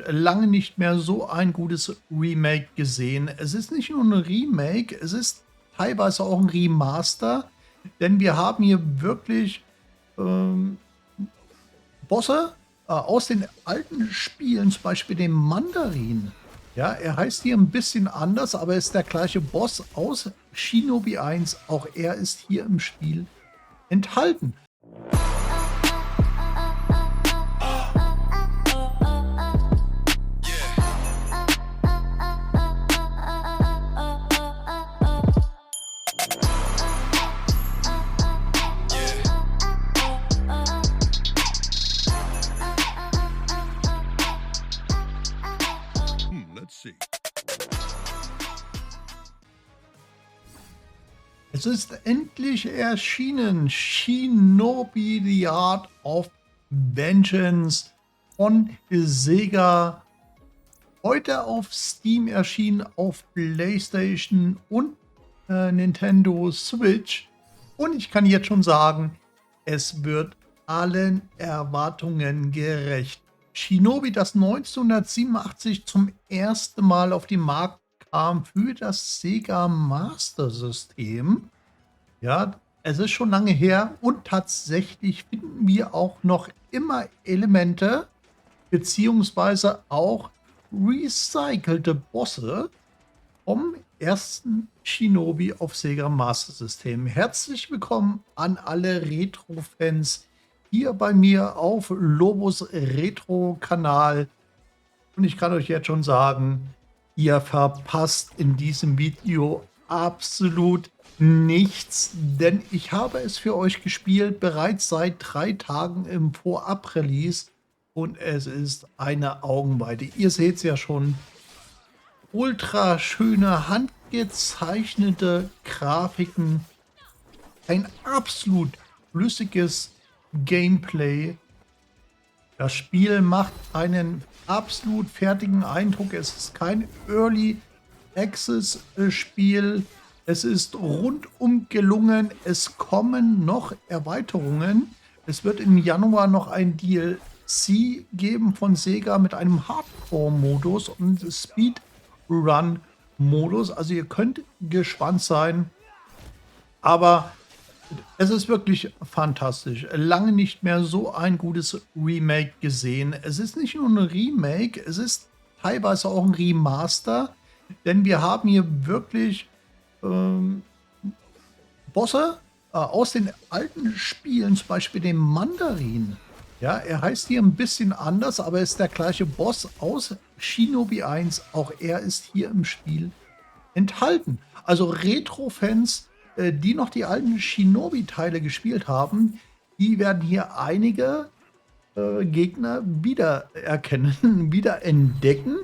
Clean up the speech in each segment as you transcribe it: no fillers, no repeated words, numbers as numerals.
Lange nicht mehr so ein gutes Remake gesehen. Es ist nicht nur ein Remake, es ist teilweise auch ein Remaster, denn wir haben hier wirklich ähm, Bosse aus den alten Spielen, zum Beispiel den Mandarin. Ja, er heißt hier ein bisschen anders, aber ist der gleiche Boss aus Shinobi 1. Auch er ist hier im Spiel enthalten. Let's see. Es ist endlich erschienen, Shinobi The Art of Vengeance von Sega. Heute auf Steam erschienen, auf PlayStation und Nintendo Switch. Und ich kann jetzt schon sagen, es wird allen Erwartungen gerecht. Shinobi, das 1987 zum ersten Mal auf den Markt kam für das Sega Master System. Ja, es ist schon lange her und tatsächlich finden wir auch noch immer Elemente beziehungsweise auch recycelte Bosse vom ersten Shinobi auf Sega Master System. Herzlich willkommen an alle Retro-Fans hier bei mir auf Lobos Retro-Kanal. Und ich kann euch jetzt schon sagen, ihr verpasst in diesem Video absolut nichts, denn ich habe es für euch gespielt, bereits seit 3 Tagen im Vorab-Release und es ist eine Augenweide. Ihr seht es ja schon, ultra schöne, handgezeichnete Grafiken, ein absolut flüssiges Gameplay. Das Spiel macht einen absolut fertigen Eindruck. Es ist kein Early Access Spiel. Es ist rundum gelungen. Es kommen noch Erweiterungen. Es wird im Januar noch ein DLC geben von Sega mit einem Hardcore-Modus und Speedrun-Modus. Also ihr könnt gespannt sein. Aber es ist wirklich fantastisch. Lange nicht mehr so ein gutes Remake gesehen. Es ist nicht nur ein Remake, es ist teilweise auch ein Remaster, denn wir haben hier wirklich Bosse aus den alten Spielen, zum Beispiel den Mandarin. Ja, er heißt hier ein bisschen anders, aber ist der gleiche Boss aus Shinobi 1. Auch er ist hier im Spiel enthalten. Also Retro-Fans, die noch die alten Shinobi-Teile gespielt haben, die werden hier einige Gegner wiedererkennen, wieder entdecken.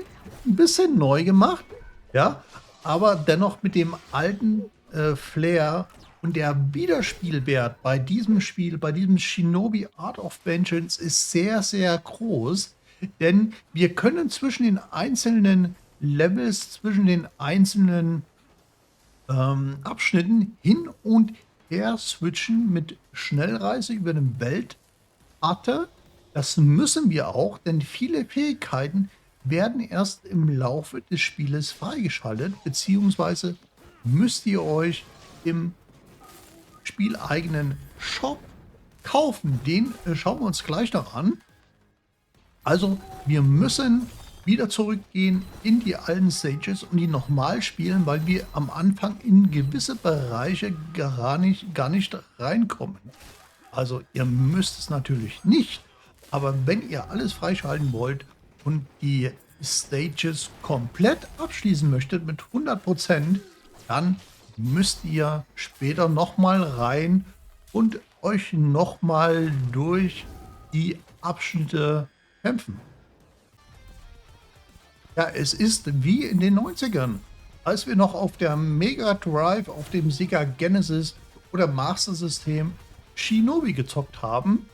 Ein bisschen neu gemacht, ja, aber dennoch mit dem alten Flair. Und der Wiederspielwert bei diesem Spiel, bei diesem Shinobi Art of Vengeance ist sehr, sehr groß. Denn wir können zwischen den einzelnen Levels, zwischen den einzelnen Abschnitten hin und her switchen mit Schnellreise über den Weltkarte. Das müssen wir auch, denn viele Fähigkeiten werden erst im Laufe des Spieles freigeschaltet, beziehungsweise müsst ihr euch im spieleigenen Shop kaufen. Den schauen wir uns gleich noch an. Also wir müssen wieder zurückgehen in die alten Stages und die nochmal spielen, weil wir am Anfang in gewisse Bereiche gar nicht reinkommen. Also ihr müsst es natürlich nicht, aber wenn ihr alles freischalten wollt und die Stages komplett abschließen möchtet mit 100%, dann müsst ihr später nochmal rein und euch nochmal durch die Abschnitte kämpfen. Ja, es ist wie in den 90ern, als wir noch auf der Mega Drive, auf dem Sega Genesis oder Master System Shinobi gezockt haben.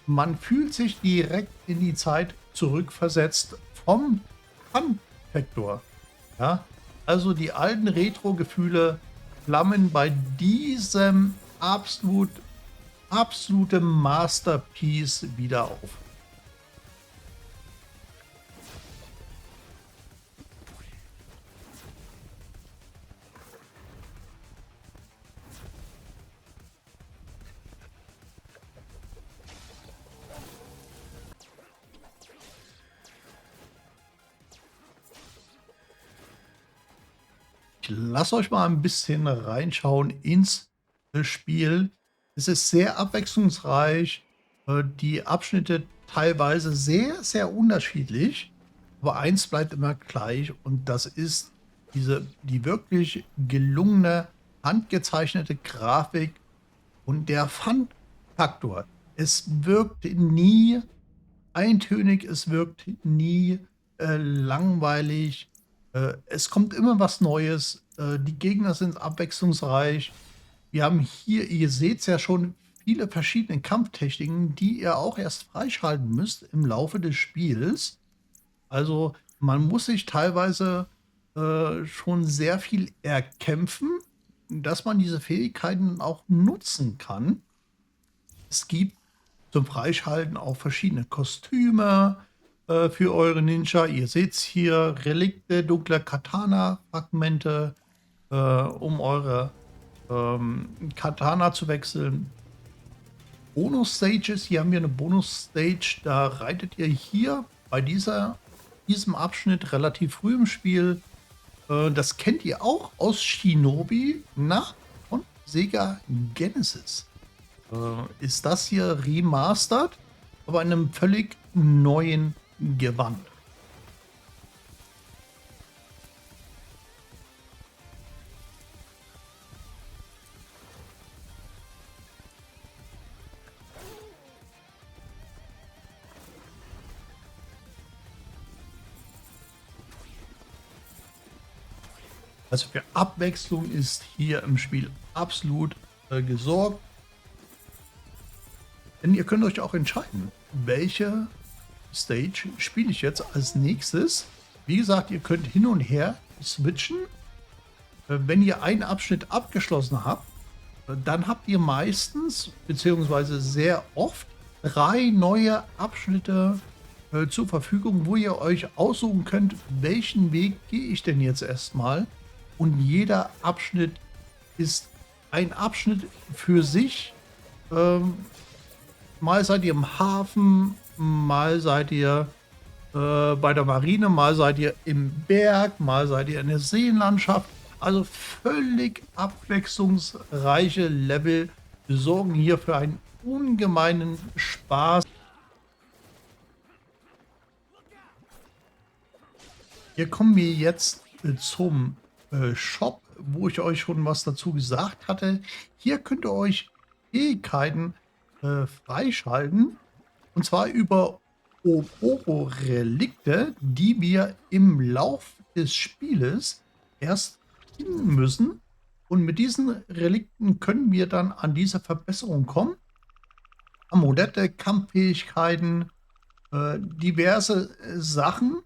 Man fühlt sich direkt in die Zeit zurückversetzt vom Fun-Faktor. Ja, also die alten Retro-Gefühle flammen bei diesem absolute Masterpiece wieder auf. Ich lasse euch mal ein bisschen reinschauen ins Spiel. Es ist sehr abwechslungsreich, die Abschnitte teilweise sehr, sehr unterschiedlich. Aber eins bleibt immer gleich und das ist die wirklich gelungene, handgezeichnete Grafik und der Fun-Faktor. Es wirkt nie eintönig, es wirkt nie langweilig. Es kommt immer was Neues. Die Gegner sind abwechslungsreich. Wir haben hier, ihr seht es ja schon, viele verschiedene Kampftechniken, die ihr auch erst freischalten müsst im Laufe des Spiels. Also man muss sich teilweise schon sehr viel erkämpfen, dass man diese Fähigkeiten auch nutzen kann. Es gibt zum Freischalten auch verschiedene Kostüme für eure Ninja. Ihr seht hier Relikte, dunkle Katana-Fragmente, um eure Katana zu wechseln. Bonus-Stages, hier haben wir eine Bonus-Stage, da reitet ihr hier bei diesem Abschnitt relativ früh im Spiel. Das kennt ihr auch aus Shinobi, von Sega Genesis. Ist das hier remastered, aber in einem völlig neuen Gewand. Also für Abwechslung ist hier im Spiel absolut gesorgt. Denn ihr könnt euch auch entscheiden, welche Stage spiele ich jetzt als nächstes. Wie gesagt, ihr könnt hin und her switchen. Wenn ihr einen Abschnitt abgeschlossen habt, dann habt ihr meistens, beziehungsweise sehr oft, 3 neue Abschnitte zur Verfügung, wo ihr euch aussuchen könnt, welchen Weg gehe ich denn jetzt erstmal. Und jeder Abschnitt ist ein Abschnitt für sich. Mal seid ihr im Hafen, mal seid ihr bei der Marine, mal seid ihr im Berg, mal seid ihr in der Seenlandschaft. Also völlig abwechslungsreiche Level sorgen hier für einen ungemeinen Spaß. Hier kommen wir jetzt zum Shop, wo ich euch schon was dazu gesagt hatte. Hier könnt ihr euch Fähigkeiten freischalten. Und zwar über Oboro-Relikte, die wir im Lauf des Spieles erst finden müssen. Und mit diesen Relikten können wir dann an diese Verbesserung kommen. Amulette, Kampffähigkeiten, diverse Sachen.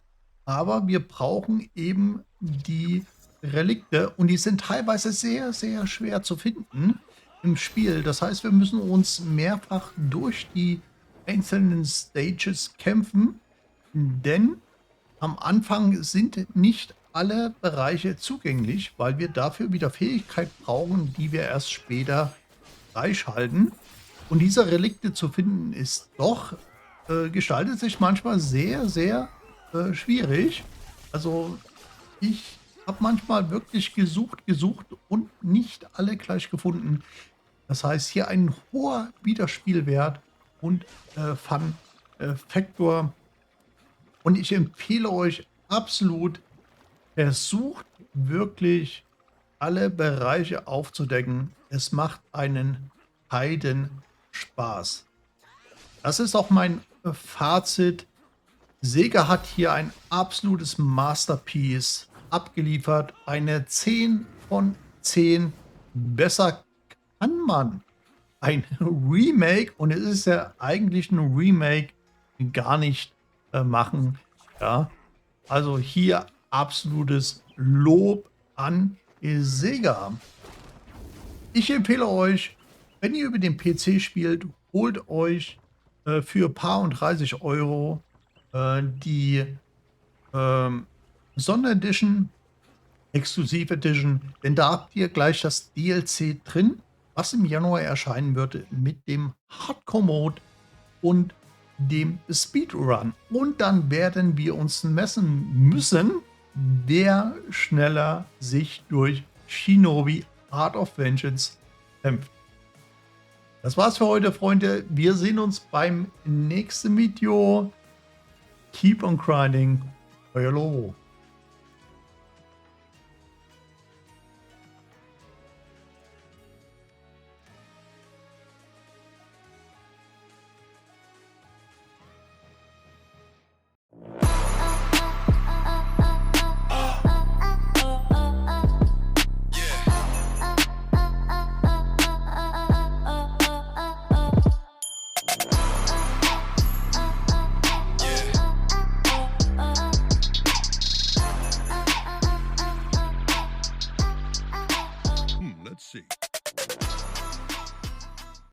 Aber wir brauchen eben die Relikte und die sind teilweise sehr, sehr schwer zu finden im Spiel. Das heißt, wir müssen uns mehrfach durch die einzelnen Stages kämpfen, denn am Anfang sind nicht alle Bereiche zugänglich, weil wir dafür wieder Fähigkeiten brauchen, die wir erst später freischalten. Und diese Relikte zu finden ist doch, gestaltet sich manchmal sehr, sehr schwierig. Also ich habe manchmal wirklich gesucht und nicht alle gleich gefunden. Das heißt, hier ein hoher Wiederspielwert und Fun-Faktor. Und ich empfehle euch absolut, versucht wirklich alle Bereiche aufzudecken. Es macht einen Heiden Spaß. Das ist auch mein Fazit. Sega hat hier ein absolutes Masterpiece abgeliefert. Eine 10 von 10. Besser kann man ein Remake, und es ist ja eigentlich ein Remake, gar nicht machen. Ja, also hier absolutes Lob an Sega. Ich empfehle euch, wenn ihr über den PC spielt, holt euch für paar und 30 € die Sonderedition, Exklusiv Edition, denn da habt ihr gleich das DLC drin, was im Januar erscheinen wird mit dem Hardcore-Mode und dem Speedrun. Und dann werden wir uns messen müssen, wer schneller sich durch Shinobi Art of Vengeance kämpft. Das war's für heute, Freunde. Wir sehen uns beim nächsten Video. Keep on grinding. Euer Lobo. Let's see.